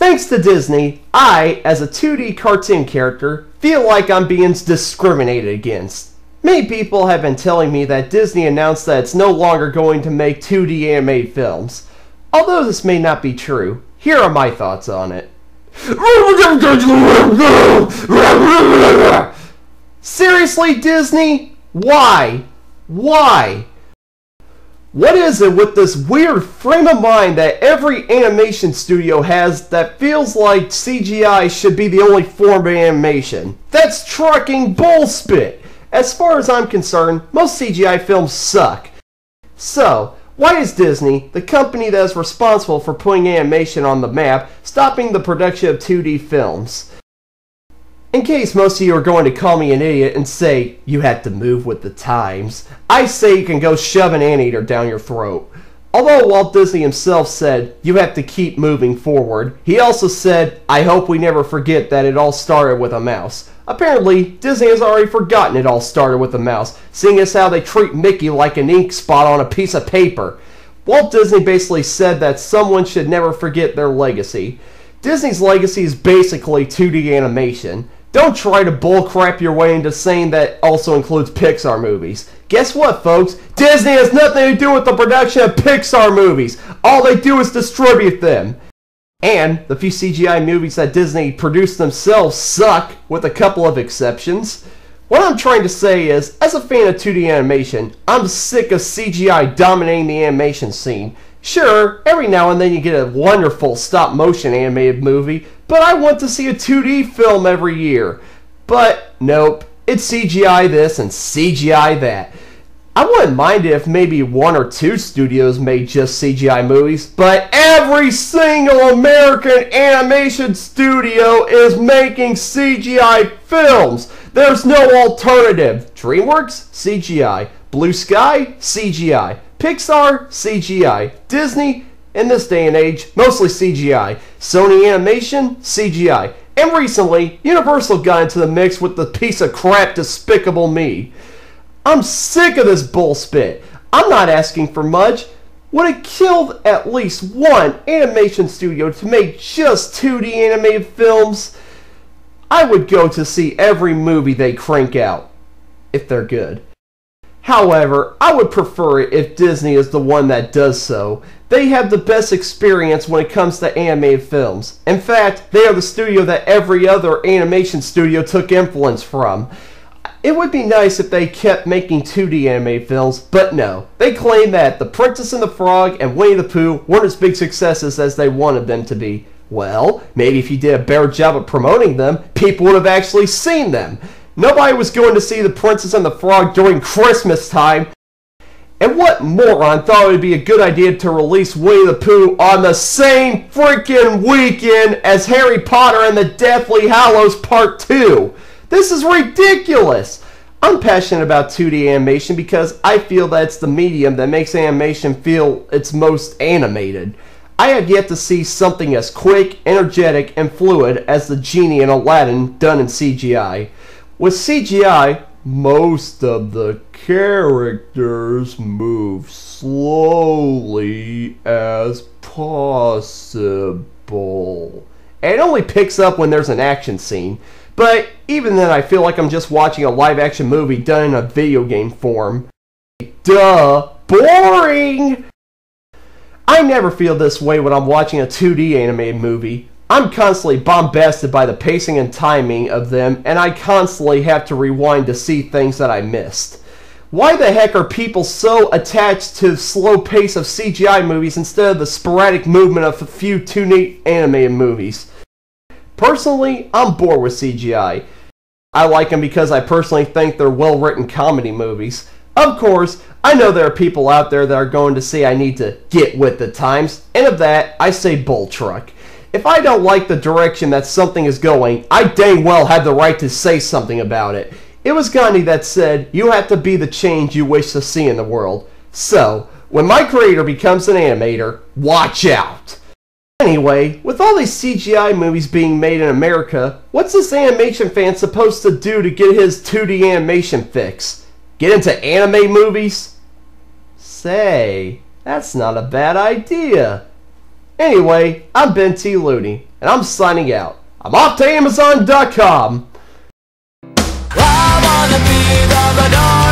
Thanks to Disney, I, as a 2D cartoon character, feel like I'm being discriminated against. Many people have been telling me that Disney announced that it's no longer going to make 2D animated films. Although this may not be true, here are my thoughts on it. Seriously, Disney? Why? Why? What is it with this weird frame of mind that every animation studio has that feels like CGI should be the only form of animation? That's trucking bullspit! As far as I'm concerned, most CGI films suck. So, why is Disney, the company that is responsible for putting animation on the map, stopping the production of 2D films? In case most of you are going to call me an idiot and say, you had to move with the times, I say you can go shove an anteater down your throat. Although Walt Disney himself said, you have to keep moving forward, he also said, I hope we never forget that it all started with a mouse. Apparently, Disney has already forgotten it all started with a mouse, seeing as how they treat Mickey like an ink spot on a piece of paper. Walt Disney basically said that someone should never forget their legacy. Disney's legacy is basically 2D animation. Don't try to bullcrap your way into saying that also includes Pixar movies. Guess what, folks? Disney has nothing to do with the production of Pixar movies. All they do is distribute them. And the few CGI movies that Disney produced themselves suck, with a couple of exceptions. What I'm trying to say is, as a fan of 2D animation, I'm sick of CGI dominating the animation scene. Sure, every now and then you get a wonderful stop-motion animated movie, but I want to see a 2D film every year. But nope, it's CGI this and CGI that. I wouldn't mind it if maybe one or two studios made just CGI movies, but every single American animation studio is making CGI films. There's no alternative. DreamWorks? CGI. Blue Sky? CGI. Pixar? CGI. Disney? In this day and age, mostly CGI. Sony Animation? CGI. And recently, Universal got into the mix with the piece of crap Despicable Me. I'm sick of this bullspit. I'm not asking for much. Would it kill at least one animation studio to make just 2D animated films? I would go to see every movie they crank out, if they're good. However, I would prefer it if Disney is the one that does so. They have the best experience when it comes to animated films. In fact, they are the studio that every other animation studio took influence from. It would be nice if they kept making 2D animated films, but no. They claim that The Princess and the Frog and Winnie the Pooh weren't as big successes as they wanted them to be. Well, maybe if you did a better job of promoting them, people would have actually seen them. Nobody was going to see The Princess and the Frog during Christmas time. And what moron thought it would be a good idea to release Winnie the Pooh on the same freaking weekend as Harry Potter and the Deathly Hallows Part 2? This is ridiculous! I'm passionate about 2D animation because I feel that it's the medium that makes animation feel its most animated. I have yet to see something as quick, energetic, and fluid as the genie in Aladdin done in CGI. With CGI, most of the characters move slowly as possible. And it only picks up when there's an action scene. But even then, I feel like I'm just watching a live-action movie done in a video game form. Duh! Boring! I never feel this way when I'm watching a 2D animated movie. I'm constantly bombasted by the pacing and timing of them, and I constantly have to rewind to see things that I missed. Why the heck are people so attached to the slow pace of CGI movies instead of the sporadic movement of a few 2D animated movies? Personally, I'm bored with CGI. I like them because I personally think they're well-written comedy movies. Of course, I know there are people out there that are going to say I need to get with the times, and of that, I say bull truck. If I don't like the direction that something is going, I dang well have the right to say something about it. It was Gandhi that said, you have to be the change you wish to see in the world. So, when my creator becomes an animator, watch out! Anyway, with all these CGI movies being made in America, what's this animation fan supposed to do to get his 2D animation fix? Get into anime movies? Say, that's not a bad idea. Anyway, I'm Benthelooney, and I'm signing out. I'm off to Amazon.com. I wanna be the